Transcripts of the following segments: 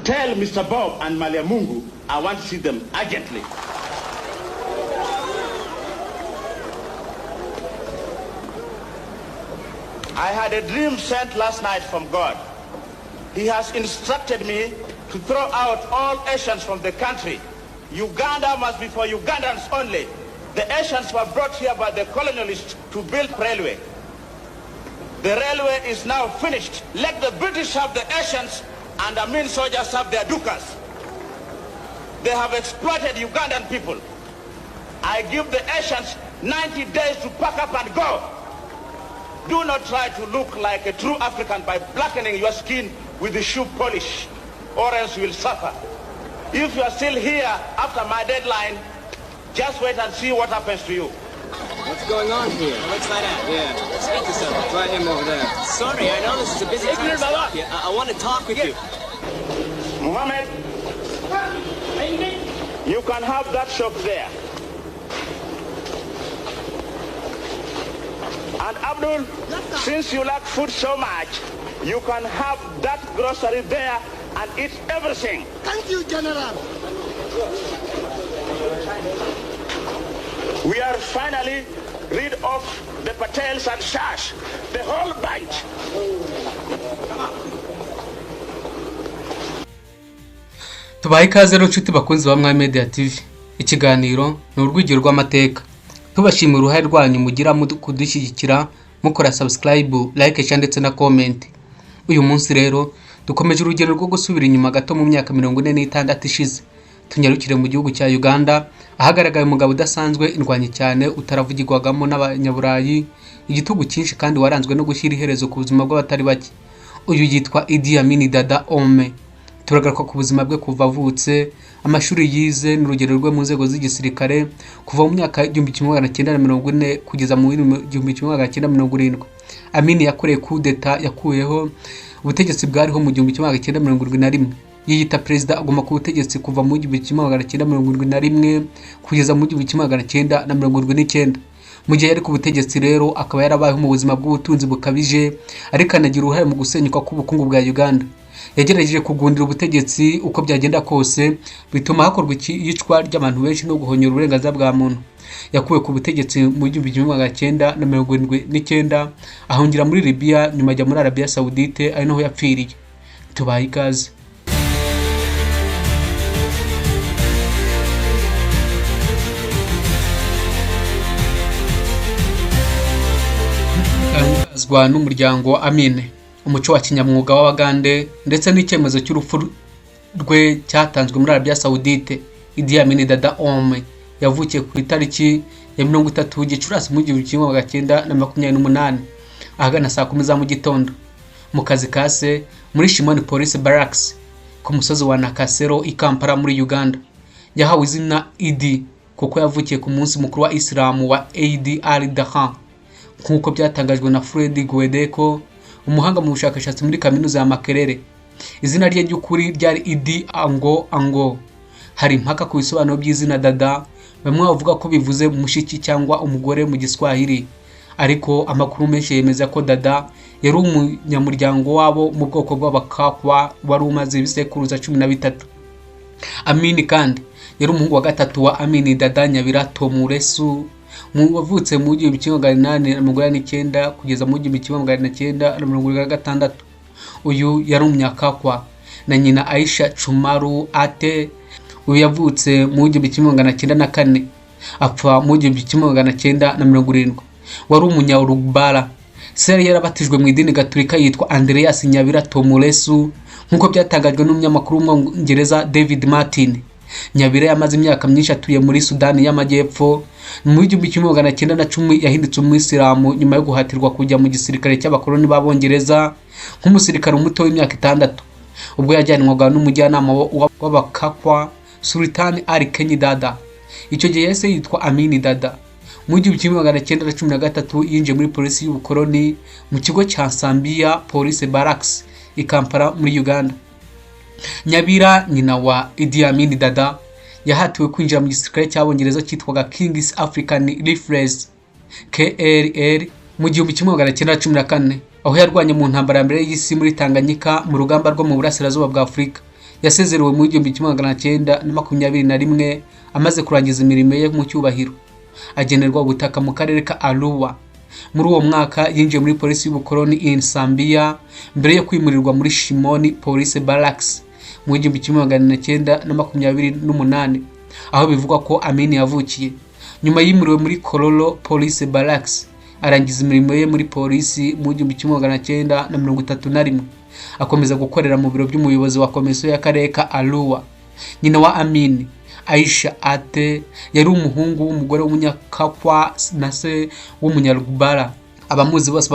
Tell Mr. Bob and Malia Mungu I want to see them urgently. I had a dream sent last night from God. He has instructed me to throw out all Asians from the country. Uganda must be for Ugandans only. The Asians were brought here by the colonialists to build railway. The railway is now finished. Let the British have the Asians and the Amin soldiers have their dukas. They have exploited Ugandan people. I give the Asians 90 days to pack up and go. Do not try to look like a true African by blackening your skin with the shoe polish, or else you will suffer. If you are still here after my deadline, just wait and see what happens to you. What's going on here? Let's find out. Yeah. Speak to someone. Try him over there. Sorry, I know this is a busy time. I want to talk with you. Mohammed, you can have that shop there. And Abdul, since you like food so much, you can have that grocery there and eat everything. Thank you, General. We are finally rid of the Patels and Shash, the whole bunch. Tubaye ikaze rero nshuti bakunzi ba Mwami Media TV. Ikiganiro ni urwigiro rw'amateka. Tubashimira uruhare rwanyu mugira kudushyigikira mukora subscribe, like ndetse na comment. Uyu munsi rero dukomeje urugendo rwo gusubira inyuma gato mu myaka 46 ishize. Tunyarukire mu gihugu cya Uganda ahagaragaye umugabo udasanzwe indwanye cyane utaravugirwagamo n'abanyaburayi, igitugu cyinshi kandi waranzwe no gushyira iherezo ku buzima bw'abatari bake. Uyu yitwa Idi Amin Dada Ome. Turagaruka ku buzima bwe kuva avutse, amashuri yize n'urugero rwe mu nzego z'igisirikare kuva mu myaka 1940 kugeza mu 1970. Amin yakoreye coup d'etat yakuyeho ubutegetsi bwariho mu 1971. Yiyita president agoma ku butegetsi kuva mu 1971 kugeza mu 1979. Mu gihe yari ku butegetsi rero akaba yarabayeho mu buzima bw'ubutunzi bukabije, ariko anagira uruhare mu gusenyuka k'ubukungu bwa Uganda. Yagerageje kugundira ubutegetsi uko byagenda kose, bituma hakorwa iyicwa ry'abantu benshi no guhonyora uburenganzira bwa muntu. Yakuwe ku butegetsi mu 1979 ahungira muri Libya, nyuma ajya muri Arabia Saudite ari naho yapfiriye. Tubaye ikaze. Azwa n'umuryango wa Amin, umuco wa kinyamwuga w'Abagande ndetse n'icyemezo cy'urupfu rwe cyatanzwe muri Arabia Saudite. Idi Amin Dada Ome yavukiye ku itariki ya 30 Gicurasi mu 1928 ahagana saa 10 za mu gitondo mu kazi kase muri Shimoni Police Barracks ku musozi wa Nakasero i Kampala muri Uganda. Yahawe izina Idi kuko yavukiye ku munsi mukuru wa Islam wa Eid al-Adha, nkuko byatangajwe na Fred Gwedeko, umuhanga mu bushakashatsi muri kaminuza ya Makerere. Izina rye ry'ukuri ryari Idi Ango. Hari impaka ku bisobanuro by'izina Dada, bamwe bavuga ko bivuze mushiki cyangwa umugore mu Giswahili, ariko amakuru menshi yemeza ko Dada yari umunyamuryango wabo mu bwoko bw'Abakakwa wari umaze ibisekuruza 13. Amin kandi yari umuhungu wa gatatu wa Amin Dada Nyabirato Muresu, wavutse mu 1889 kugeza mu 1996. Uyu yari umunyakakwa na nyina Aisha Chumaru Ate. Uyu yavutse mu 1904 apfa mu 1970. Wari umunyarugbara. Se yarabatijwe mu idini Gatolika yitwa Andreas Nyabirato Muresu, nkuko byatangajwe n'umunyamakuru w'Umwongereza David Martin. Nyabire yamaze imyaka myinshi atuye muri Sudani y'Amajyepfo. Mu 1910 yahindutse umwisilamu nyuma yo guhatirwa kujya mu gisirikare cy'abakoloni b'Abongereza nk'umusirikare muto w'imyaka 6, ubwo yajyanwaga n'umujyanama w'Abakakwa Sultan Ali Kenyi Dada. Icyo gihe yahise yitwa Amin Dada. Mu 1913 yinjiye muri polisi y'ubukoloni mu kigo cya Sambia Police Barracks i Kampala muri Uganda. Nyabira nyina wa Idi Amin Dada yahatiwe kwinjira mu gisirikare cy'Abongereza cyitwaga King's African Rifles KRR mu 1914 aho yarwanye mu ntambara ya mbere y'isi muri Tanganyika mu rugamba rwo mu burasirazuba bwa Afurika. Yasezerewe mu 1921 amaze kurangiza imirimo ye mu cyubahiro, agenerwa ubutaka mu karere ka Arua. Muri uwo mwaka yinjiye muri polisi y'ubukoloni in Zambia mbere yo kwimurirwa muri Shimoni Police Barracks mu 1928, aho bivugwa ko Amin yavukiye. Nyuma yimuriwe muri Kololo Police Barracks, arangiza imirimo ye muri polisi mu 1931. Akomeza gukorera mu biro by'umuyobozi wa komisiyo y'akarere ka Arua. Nyina wa Amin, Aisha Ate, yari umuhungu w'umugore w'umunyakakwa na se w'umunyarubara. Abamuzi bose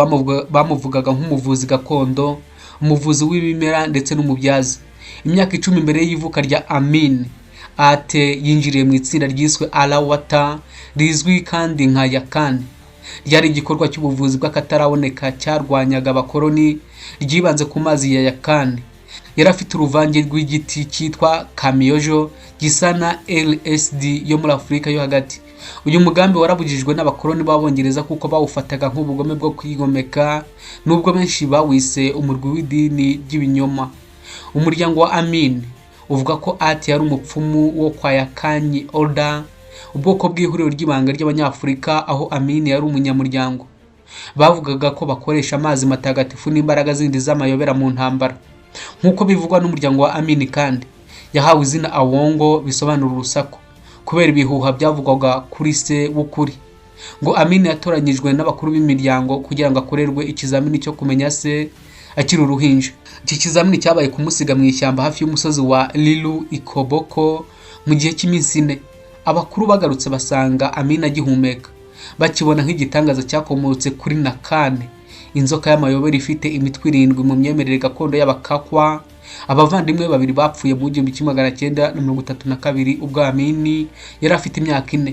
bamuvugaga nk'umuvuzi gakondo, umuvuzi w'ibimera ndetse n'umubyazi. Imyaka 10 mbere y'ivuka rya Amin, Ate yinjiriye mu itsinda ryiswe Alawata, rizwi kandi nka Yakan. Ryari igikorwa cy'ubuvuzi bw'akataraboneka cyarwanyaga abakoloni, ryibanze ku mazi ya Yakan. Yari afite uruvange rw'igiti cyitwa Kamiojo gisa na LSD yo muri Afurika yo hagati. Uyu mugambi warabujijwe n'abakoloni b'Abongereza kuko bawufataga nk'ubugome bwo kwigomeka, nubwo benshi bawise umurwi w'idini ry'ibinyoma. Umuryango wa Amin uvuga ko Ati yari umupfumu wo kwa Yakanyi Order, ubwoko bw'ihuriro ry'ibanga ry'Abanyafurika, aho Amin yari umunyamuryango. Bavugaga ko bakoresha amazi matagatifu n'imbaraga zindi z'amayobera mu ntambara. Nk'uko bivugwa n'umuryango wa Amin kandi, yahawe izina Awongo bisobanura urusaku, kubera ibihuha byavugwaga kuri se w'ukuri. Ngo Amin yatoranyijwe n'abakuru b'imiryango kugira ngo akorerwe ikizamini cyo kumenya se akiri uruhinja. Iki kizamini cyabaye kumusiga mu ishyamba hafi y'umusozi wa Lilu Ikoboko mu gihe cy'iminsi 4. Abakuru bagarutse basanga Amin agihumeka, bakibona nk'igitangaza cyakomotse kuri Nakane, inzoka y'amayobera ifite imitwe 7 mu myemerere gakondo y'abakakwa. Abavandimwe babiri bapfuye mu 1932 ubwo Amin yari afite imyaka 4.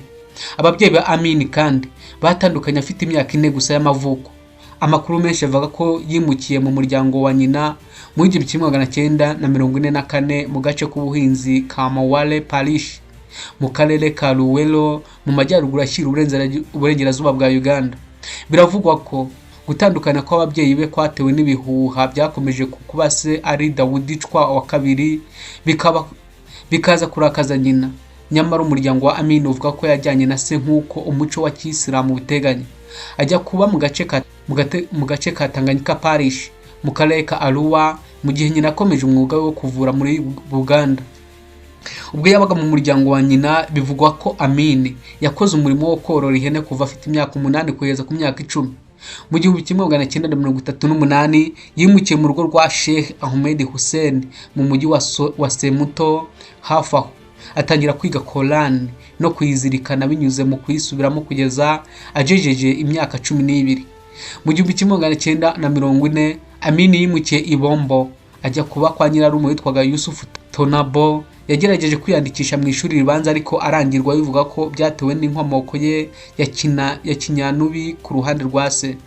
Ababyeyi ba Amin kandi batandukanye afite imyaka 4 gusa y'amavuko. Amakuru menshi avuga ko yimukiye mu muryango wa nyina mu 1944 mu gace k'ubuhinzi ka Mawale Parish mu karere ka Luwelo mu majyaruguru ashyira uburengerazuba bwa Uganda. Biravugwa ko gutandukana kw'ababyeyi be kwatewe n'ibihuha byakomeje kuba se ari Dawudi Chwa wa kabiri, bikaza kurakaza nyina. Nyamara umuryango wa Amin uvuga ko yajyanye na se nk'uko umuco wa Kisilamu uteganya, ajya kuba mu gace ka Tanganyika Parish mu karere ka Arua, mu gihe nyina akomeje umwuga wo kuvura muri Uganda. Ubwo yabaga mu muryango wa nyina, bivugwa ko Amin yakoze umurimo wo korora ihene kuva afite imyaka 8 kugeza ku myaka 10. Mu 1938 yimukiye mu rugo rwa Sheikh Ahmed Hussein mu mujyi wa Semuto hafi aho. Atangira kwiga Quran no kuyizirikana binyuze mu kuyisubiramo kugeza ajejeje imyaka 12. Mu 1940 Amin yimukiye Ibombo, ajya kuba kwa nyirarume witwaga Yusuf Tonabo. Yagerageje kwiyandikisha mu ishuri ribanza ariko arangirwa, bivuga ko byatewe n'inkomoko ye ya Kinyanubi ku ruhande rwa se.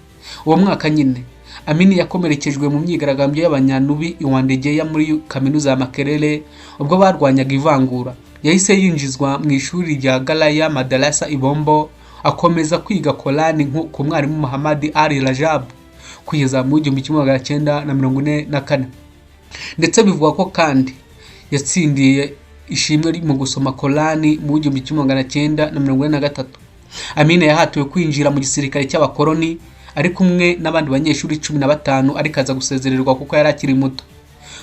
Uwo mwaka nyine Amin yakomerekejwe mu myigaragambyo y'Abanyanubi iwandegeya muri kaminuza ya Makerere ubwo barwanyaga ivangura. Yahise yinjizwa mu ishuri rya Galaya Madarasa Ibombo, akomeza kwiga Quran ku mwarimu Muhammad Ali Rajab kugeza mu 1944. Ndetse bivugwa ko kandi yatsindiye ishimwe mu gusoma Quran mu 1943. Amin yahatiwe kwinjira mu gisirikare cy'abakoloni ari kumwe n'abandi banyeshuri 15 ariko aza gusezererwa kuko yari akiri muto.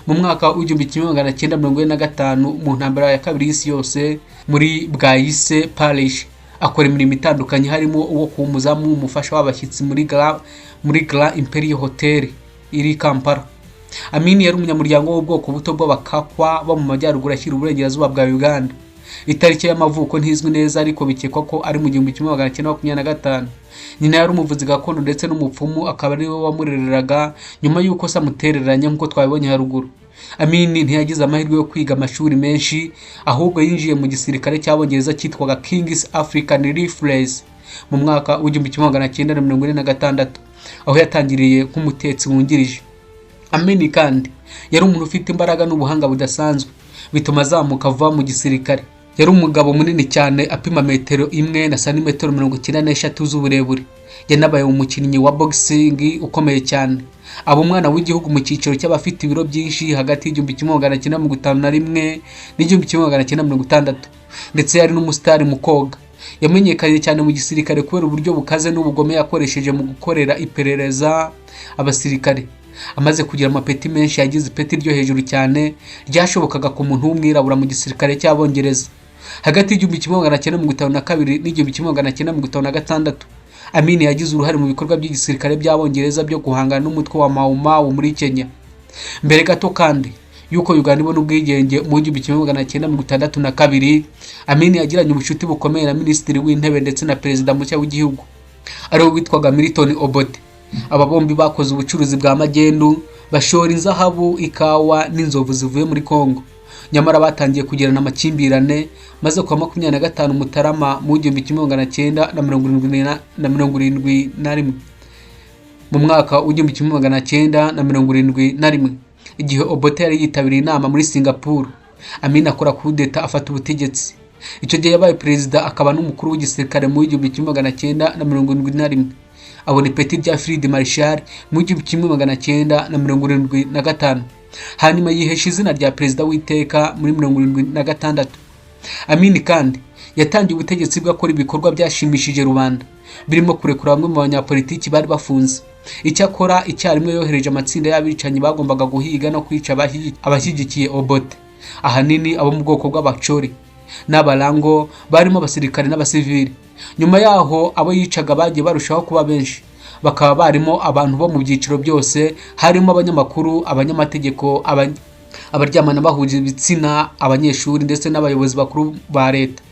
Mu mwaka wa 1945 mu ntambara ya kabiri y'isi yose muri Bwayise Parish, akora imirimo itandukanye harimo uwo kumuzamu umufasha w'abashyitsi muri Grand Imperial Hotel iri Kampala. Amin yari umunyamuryango w'ubwoko buto bw'abakakwa bo mu majyaruguru ashyira uburengerazuba bwa Uganda. Itariki y'amavuko ntizwi neza ariko bikekwa ko ari mu 1925. Nyina yari umuvuzi gakondo ndetse n'umupfumu, akaba ari we wamurereraga nyuma y'uko se amutereranye nk'uko twabibonye haruguru. Amin ntiyagize amahirwe yo kwiga amashuri menshi, ahubwo yinjiye mu gisirikare cy'Abongereza cyitwaga King's African Rifles mu mwaka wa 1946, aho yatangiriye nk'umutetsi wungirije. Amin kandi yari umuntu ufite imbaraga n'ubuhanga budasanzwe, bituma azamuka ava mu gisirikare. Yari umugabo munini cyane, apima metero 1 na santimetero 93 z'uburebure. yanabaye umukinnyi wa boxing ukomeye cyane, aba umwana w'igihugu mu cyiciro cy'abafite ibiro byinshi hagati y'igihumbi kimwe magana cyenda mirongo itanu na rimwe n'igihumbi kimwe magana cyenda mirongo itandatu, ndetse yari n'umusitari mu koga. Yamenyekanye cyane mu gisirikare kubera uburyo bukaze n'ubugome yakoresheje mu gukorera iperereza abasirikare. Amaze kugira amapeti menshi, yagize ipeti ryo hejuru cyane ryashobokaga ku muntu w'umwirabura mu gisirikare cy'Abongereza. Hagati y'igihumbi kimwe magana cyenda mirongo itanu na kabiri n'igihumbi kimwe magana cyenda mirongo itanu na gatandatu, Amin yagize uruhare mu bikorwa by'igisirikare by'Abongereza byo guhangana n'umutwe wa Mau Mau muri Kenya. Mbere gato kandi yuko Uganda ibona ubwigenge mu gihumbi kimwe magana cyenda mirongo itandatu na kabiri, Amin yagiranye ubucuti bukomeye na minisitiri w'intebe ndetse na perezida mushya w'igihugu ariwe witwaga Milton Obote. Aba bombi bakoze ubucuruzi bwa magendu, bashora inzahabu, ikawa n'inzovu zivuye muri Kongo. Nyamara batangiye kugirana amakimbirane maze kwa 25 Mutarama mu gihumbi kimwe magana cyenda na mirongo irindwi na rimwe. Mu mwaka w'igihumbi kimwe magana cyenda na mirongo irindwi na rimwe, igihe Obote yari yitabiriye inama muri Singapore, Amin akora kudeta afata ubutegetsi. Icyo gihe yabaye perezida akaba n'umukuru w'igisirikare mu gihumbi kimwe magana cyenda na mirongo irindwi na rimwe. Abona ipeti rya Field Marshal mu gihumbi kimwe magana cyenda na mirongo irindwi na gatanu. Hanyuma yihesha izina rya perezida w'iteka muri mirongo irindwi na gatandatu. Amin kandi yatangiye ubutegetsi bwe akora ibikorwa byashimishije rubanda, birimo kurekura bamwe mu banyapolitiki bari bafunze. Icyakora icyarimwe yohereje amatsinda y'abicanyi bagombaga guhiga no kwica abashyigikiye Obote, ahanini abo mu bwoko bw'Abacholi n'Abarango, barimo abasirikare n'abasivili. Nyuma yaho abo yicaga bagiye barushaho kuba benshi, bakaba barimo abantu bo mu byiciro byose, harimo abanyamakuru, abanyamategeko, abaryamana bahuje ibitsina, abanyeshuri ndetse n'abayobozi bakuru ba leta.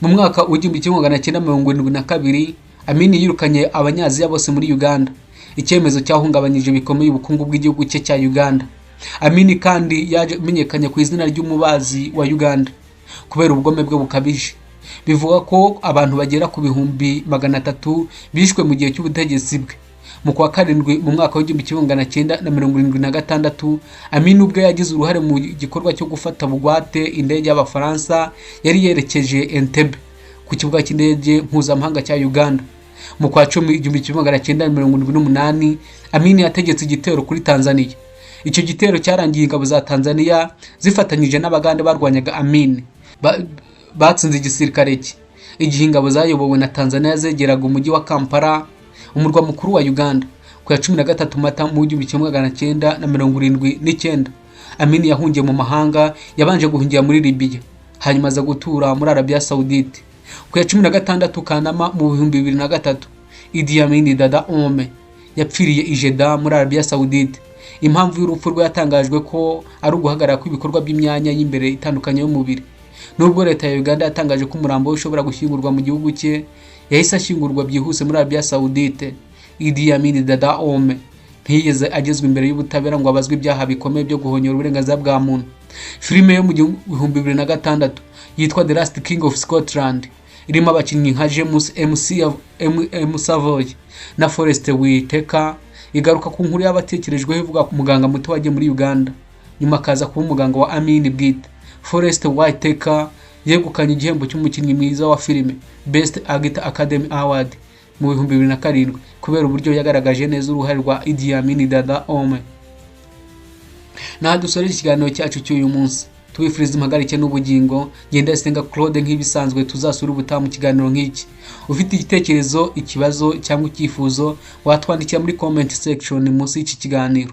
Mu mwaka w'igihumbi kimwe magana cyenda mirongo irindwi na kabiri, Amin yirukanye Abanyaziya bose muri Uganda, icyemezo cyahungabanyije bikomeye ubukungu bw'igihugu cye cya Uganda. Amin kandi yaje menyekanye ku izina ry'umubazi wa Uganda kubera ubugome bwe bukabije. Bivuga ko abantu bagera ku bihumbi 300 bishwe mu gihe cy'ubutegetsi bwe. Mu kwa karindwi mu mwaka w'igihumbi kimwe magana cyenda na mirongo irindwi na gatandatu, Amin ubwe yagize uruhare mu gikorwa cyo gufata bugwate indege y'Abafaransa yari yerekeje Entebbe ku kibuga cy'indege mpuzamahanga cya Uganda. Mu kwa 10 igihumbi kimwe magana cyenda na mirongo irindwi n'umunani, Amin yategetse igitero kuri Tanzania. Icyo gitero cyarangiye ingabo za Tanzania zifatanyije n'Abagande barwanyaga Amin batsinze igisirikare cye. Igihe ingabo zayobowe na Tanzania zegeraga umujyi wa Kampala, umurwa mukuru wa Uganda, ku ya 13 Mata mu gihumbi kimwe magana cyenda na mirongo irindwi n'icyenda, Amin yahungiye mu mahanga, yabanje guhungira muri Libya, hanyuma aza gutura muri Arabia Saudite. Ku ya 16 Kanama mu 2003, Idi Amin Dada Ome yapfiriye i Jeddah muri Arabia Saudite. Impamvu y'urupfu rwe yatangajwe ko ari uguhagarara kw'ibikorwa by'imyanya y'imbere itandukanye y'umubiri. Nubwo leta ya Uganda yatangaje ko umurambo ushobora gushyingurwa mu gihugu cye, yahise ashyingurwa byihuse muri Arabia Saudite. Idi Amin Dada Ome ntiyigeze agezwa imbere y'ubutabera ngo abazwe ibyaha bikomeye byo guhonyora uburenganzira bwa muntu. Filime yo mu 2006 yitwa The Last King of Scotland irimo abakinnyi nka James M. Savoy na Forest Whitaker, igaruka ku nkuru y'abatekerejweho ivuga ku muganga muto wagiye muri Uganda nyuma akaza kuba umuganga wa Amin bwite. Forest Whitaker yegukanye igihembo cy'umukinnyi mwiza wa filime Best Actor Academy Award mu 2007 kubera uburyo yagaragaje neza uruhare rwa Idi Amin Dada Ome. Dusoreje ikiganiro cyacu cy'uyu munsi, tubifuriza impagarike n'ubugingo. Ngenda Senga Claude nk'ibisanzwe, tuzasura ubutaha mu kiganiro nk'iki. Ufite igitekerezo, ikibazo cyangwa icyifuzo, watwandikira muri comment section munsi y'iki kiganiro.